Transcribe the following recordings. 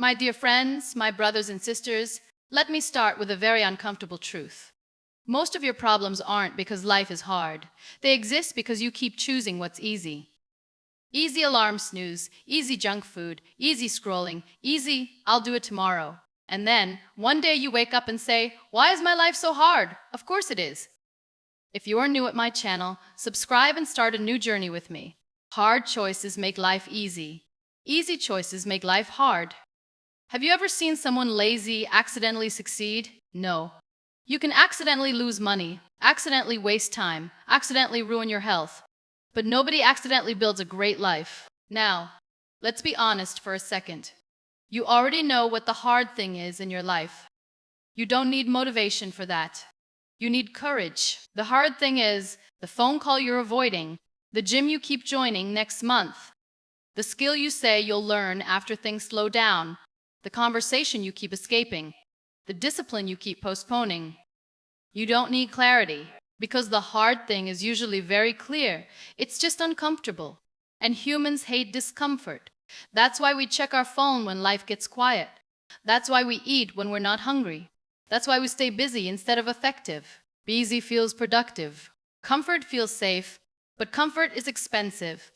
My dear friends, my brothers and sisters, let me start with a very uncomfortable truth. Most of your problems aren't because life is hard. They exist because you keep choosing what's easy. Easy alarm snooze, easy junk food, easy scrolling, easy, I'll do it tomorrow. And then, one day you wake up and say, why is my life so hard? Of course it is. If you are new at my channel, subscribe and start a new journey with me. Hard choices make life easy. Easy choices make life hard. Have you ever seen someone lazy accidentally succeed? No. You can accidentally lose money, accidentally waste time, accidentally ruin your health. But nobody accidentally builds a great life. Now, let's be honest for a second. You already know what the hard thing is in your life. You don't need motivation for that. You need courage. The hard thing is the phone call you're avoiding, the gym you keep joining next month, the skill you say you'll learn after things slow down, the conversation you keep escaping, the discipline you keep postponing. You don't need clarity, because the hard thing is usually very clear. It's just uncomfortable. And humans hate discomfort. That's why we check our phone when life gets quiet. That's why we eat when we're not hungry. That's why we stay busy instead of effective. Busy feels productive. Comfort feels safe, but comfort is expensive.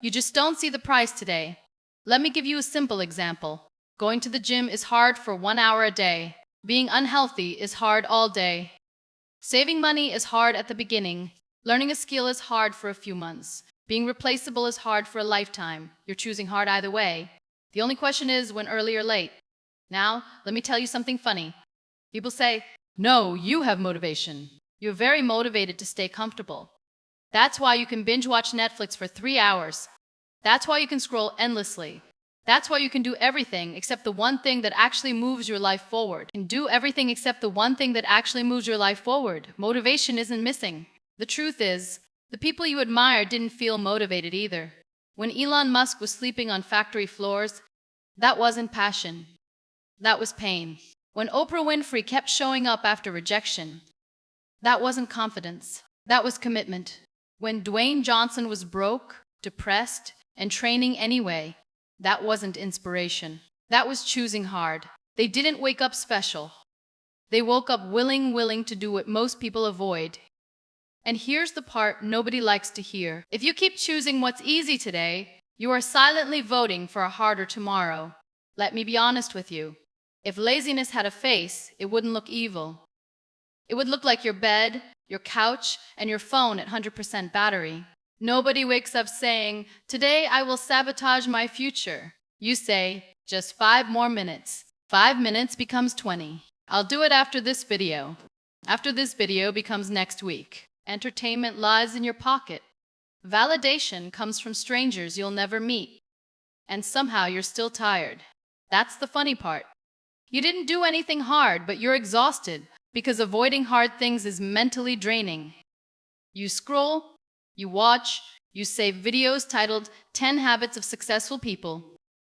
You just don't see the price today. Let me give you a simple example. Going to the gym is hard for 1 hour a day. Being unhealthy is hard all day. Saving money is hard at the beginning. Learning a skill is hard for a few months. Being replaceable is hard for a lifetime. You're choosing hard either way. The only question is when early or late. Now, let me tell you something funny. People say, no, you have motivation. You're very motivated to stay comfortable. That's why you can binge watch Netflix for 3 hours. That's why you can scroll endlessly. That's why you can do everything except the one thing that actually moves your life forward. And do everything except the one thing that actually moves your life forward. Motivation isn't missing. The truth is, the people you admire didn't feel motivated either. When Elon Musk was sleeping on factory floors, that wasn't passion. That was pain. When Oprah Winfrey kept showing up after rejection, that wasn't confidence. That was commitment. When Dwayne Johnson was broke, depressed, and training anyway, that wasn't inspiration. That was choosing hard. They didn't wake up special. They woke up willing to do what most people avoid. And here's the part nobody likes to hear. If you keep choosing what's easy today, you are silently voting for a harder tomorrow. Let me be honest with you. If laziness had a face, it wouldn't look evil. It would look like your bed, your couch, and your phone at 100% battery. Nobody wakes up saying, today I will sabotage my future. You say, just 5 more minutes. 5 minutes becomes 20. I'll do it after this video. After this video becomes next week. Entertainment lies in your pocket. Validation comes from strangers you'll never meet. And somehow you're still tired. That's the funny part. You didn't do anything hard, but you're exhausted because avoiding hard things is mentally draining. You scroll, you watch, you save videos titled 10 Habits of Successful People,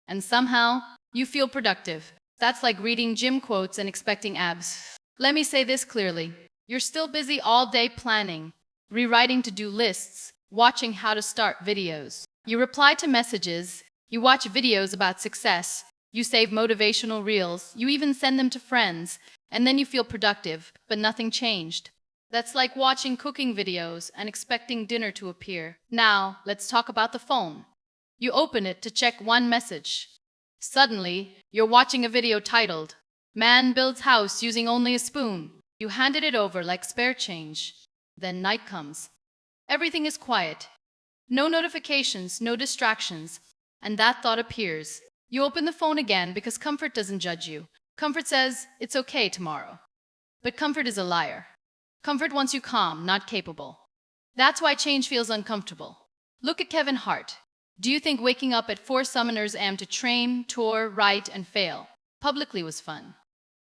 and somehow you feel productive. That's like reading gym quotes and expecting abs. Let me say this clearly. You're still busy all day planning, rewriting to-do lists, watching how to start videos. You reply to messages, you watch videos about success, you save motivational reels, you even send them to friends, and then you feel productive, but nothing changed. That's like watching cooking videos and expecting dinner to appear. Now, let's talk about the phone. You open it to check one message. Suddenly, you're watching a video titled, Man Builds House Using Only a Spoon. You handed it over like spare change. Then night comes. Everything is quiet. No notifications, no distractions. And that thought appears. You open the phone again because comfort doesn't judge you. Comfort says, it's okay tomorrow. But comfort is a liar. Comfort wants you calm, not capable. That's why change feels uncomfortable. Look at Kevin Hart. Do you think waking up at 4 Summoners AM to train, tour, write, and fail publicly was fun?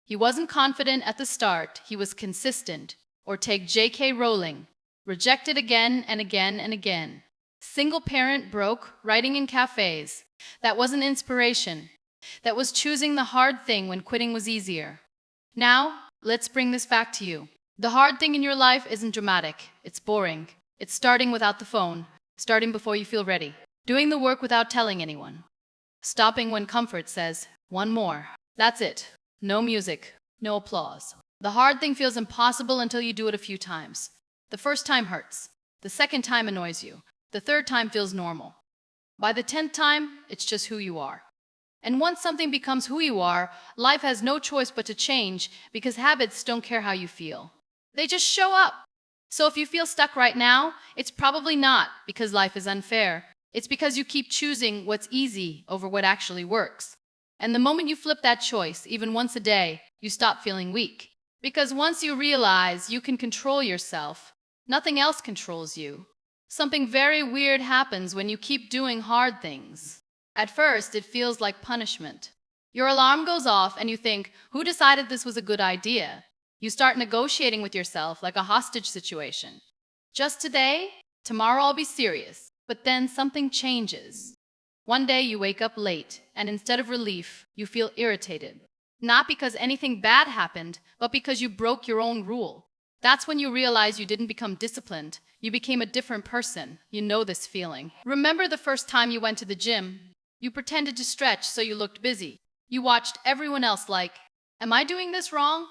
He wasn't confident at the start, he was consistent. Or take J.K. Rowling. Rejected again and again and again. Single parent, broke, writing in cafes. That wasn't inspiration. That was choosing the hard thing when quitting was easier. Now, let's bring this back to you. The hard thing in your life isn't dramatic. It's boring. It's starting without the phone. Starting before you feel ready. Doing the work without telling anyone. Stopping when comfort says, One more. That's it. No music, no applause. The hard thing feels impossible until you do it a few times. The first time hurts. The second time annoys you. The third time feels normal. By the 10th time, it's just who you are. And once something becomes who you are, life has no choice but to change because habits don't care how you feel. They just show up. So if you feel stuck right now, it's probably not because life is unfair. It's because you keep choosing what's easy over what actually works. And the moment you flip that choice, even once a day, you stop feeling weak. Because once you realize you can control yourself, nothing else controls you. Something very weird happens when you keep doing hard things. At first, it feels like punishment. Your alarm goes off and you think, who decided this was a good idea? You start negotiating with yourself like a hostage situation. Just today, tomorrow I'll be serious. But then something changes. One day you wake up late, and instead of relief, you feel irritated. Not because anything bad happened, but because you broke your own rule. That's when you realize you didn't become disciplined. You became a different person. You know this feeling. Remember the first time you went to the gym? You pretended to stretch so you looked busy. You watched everyone else like, am I doing this wrong?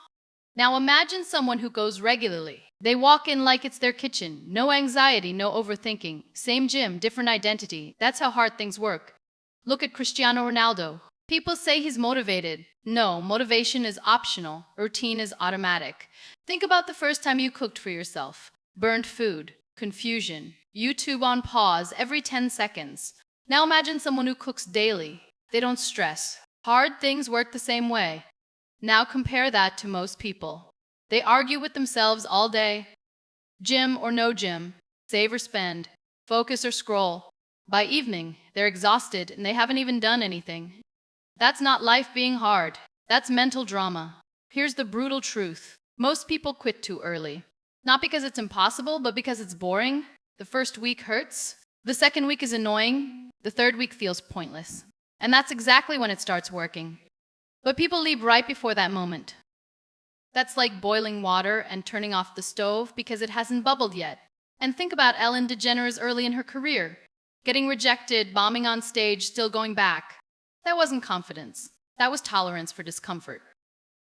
Now imagine someone who goes regularly. They walk in like it's their kitchen. No anxiety, no overthinking. Same gym, different identity. That's how hard things work. Look at Cristiano Ronaldo. People say he's motivated. No, motivation is optional. Routine is automatic. Think about the first time you cooked for yourself. Burned food, confusion, YouTube on pause every 10 seconds. Now imagine someone who cooks daily. They don't stress. Hard things work the same way. Now compare that to most people. They argue with themselves all day. Gym or no gym, save or spend, focus or scroll. By evening, they're exhausted and they haven't even done anything. That's not life being hard. That's mental drama. Here's the brutal truth. Most people quit too early. Not because it's impossible, but because it's boring. The first week hurts. The second week is annoying. The third week feels pointless. And that's exactly when it starts working. But people leave right before that moment. That's like boiling water and turning off the stove because it hasn't bubbled yet. And think about Ellen DeGeneres early in her career. Getting rejected, bombing on stage, still going back. That wasn't confidence. That was tolerance for discomfort.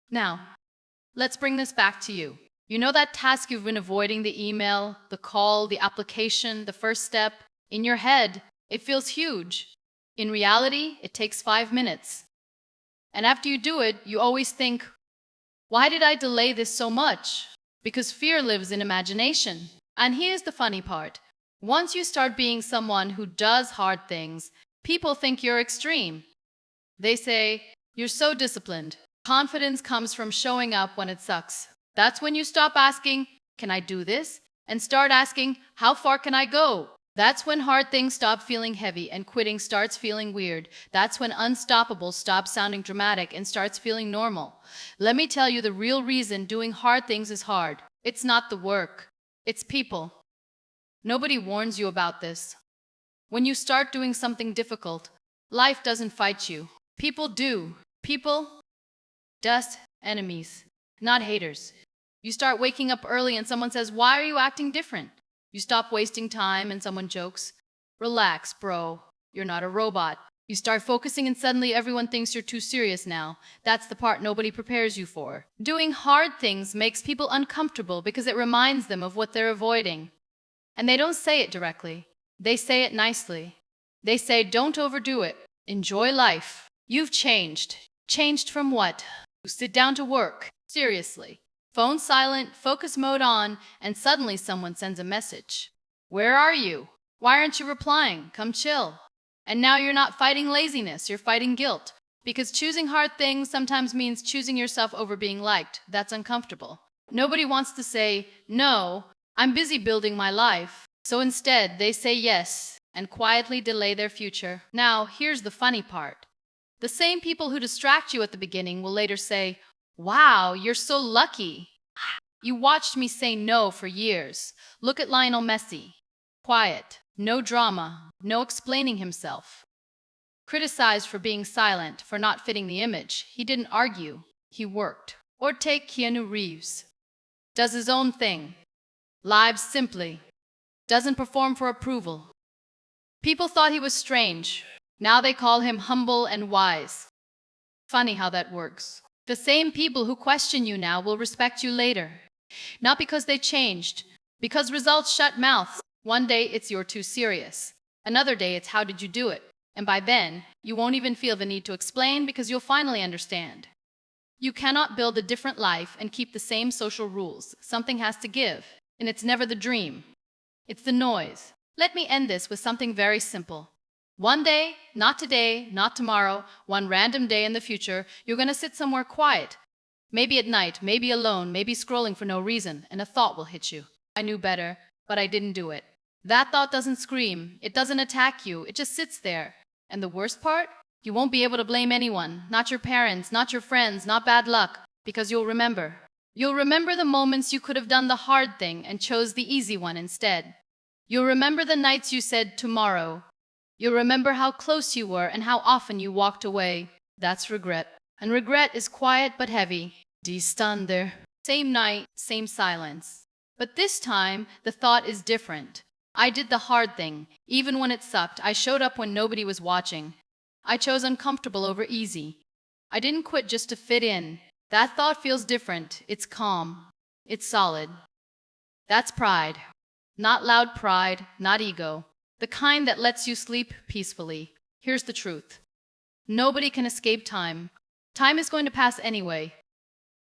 Now, let's bring this back to you. You know that task you've been avoiding, the email, the call, the application, the first step? In your head, it feels huge. In reality, it takes 5 minutes. And after you do it, you always think, why did I delay this so much? Because fear lives in imagination. And here's the funny part. Once you start being someone who does hard things, people think you're extreme. They say, you're so disciplined. Confidence comes from showing up when it sucks. That's when you stop asking, can I do this? And start asking, how far can I go? That's when hard things stop feeling heavy and quitting starts feeling weird. That's when unstoppable stops sounding dramatic and starts feeling normal. Let me tell you the real reason doing hard things is hard. It's not the work. It's people. Nobody warns you about this. When you start doing something difficult, life doesn't fight you. People do. People, dust, enemies, not haters. You start waking up early and someone says, why are you acting different? You stop wasting time and someone jokes, relax, bro, you're not a robot. You start focusing and suddenly everyone thinks you're too serious now. That's the part nobody prepares you for. Doing hard things makes people uncomfortable because it reminds them of what they're avoiding. And they don't say it directly. They say it nicely. They say, don't overdo it. Enjoy life. You've changed. Changed from what? You sit down to work. Seriously. Phone silent, focus mode on, and suddenly someone sends a message. Where are you? Why aren't you replying? Come chill. And now you're not fighting laziness, you're fighting guilt. Because choosing hard things sometimes means choosing yourself over being liked. That's uncomfortable. Nobody wants to say, no, I'm busy building my life. So instead, they say yes and quietly delay their future. Now, here's the funny part. The same people who distract you at the beginning will later say, wow, you're so lucky. You watched me say no for years. Look at Lionel Messi. Quiet, no drama, no explaining himself. Criticized for being silent, for not fitting the image. He didn't argue, he worked. Or take Keanu Reeves. Does his own thing. Lives simply. Doesn't perform for approval. People thought he was strange. Now they call him humble and wise. Funny how that works. The same people who question you now will respect you later. Not because they changed, because results shut mouths. One day it's you're too serious. Another day it's how did you do it? And by then, you won't even feel the need to explain because you'll finally understand. You cannot build a different life and keep the same social rules. Something has to give, and it's never the dream. It's the noise. Let me end this with something very simple. One day, not today, not tomorrow, one random day in the future, you're going to sit somewhere quiet. Maybe at night, maybe alone, maybe scrolling for no reason, and a thought will hit you. I knew better, but I didn't do it. That thought doesn't scream. It doesn't attack you. It just sits there. And the worst part? You won't be able to blame anyone. Not your parents, not your friends, not bad luck. Because you'll remember. You'll remember the moments you could have done the hard thing and chose the easy one instead. You'll remember the nights you said tomorrow. You'll remember how close you were and how often you walked away. That's regret. And regret is quiet but heavy. Distande. Same night, same silence. But this time, the thought is different. I did the hard thing. Even when it sucked, I showed up when nobody was watching. I chose uncomfortable over easy. I didn't quit just to fit in. That thought feels different. It's calm. It's solid. That's pride. Not loud pride, not ego. The kind that lets you sleep peacefully. Here's the truth. Nobody can escape time. Time is going to pass anyway.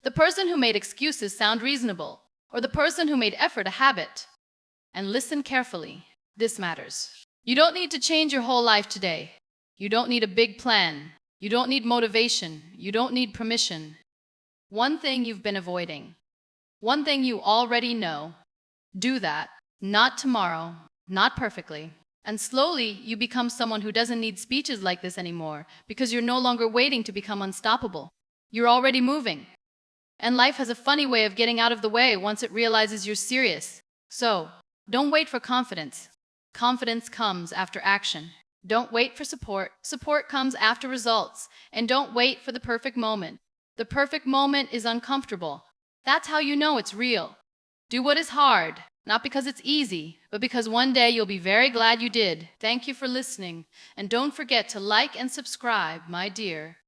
The person who made excuses sound reasonable, or the person who made effort a habit. And listen carefully. This matters. You don't need to change your whole life today. You don't need a big plan. You don't need motivation. You don't need permission. One thing you've been avoiding. One thing you already know. Do that. Not tomorrow. Not perfectly. And slowly, you become someone who doesn't need speeches like this anymore because you're no longer waiting to become unstoppable. You're already moving. And life has a funny way of getting out of the way once it realizes you're serious. So, don't wait for confidence. Confidence comes after action. Don't wait for support. Support comes after results. And don't wait for the perfect moment. The perfect moment is uncomfortable. That's how you know it's real. Do what is hard. Not because it's easy, but because one day you'll be very glad you did. Thank you for listening. And don't forget to like and subscribe, my dear.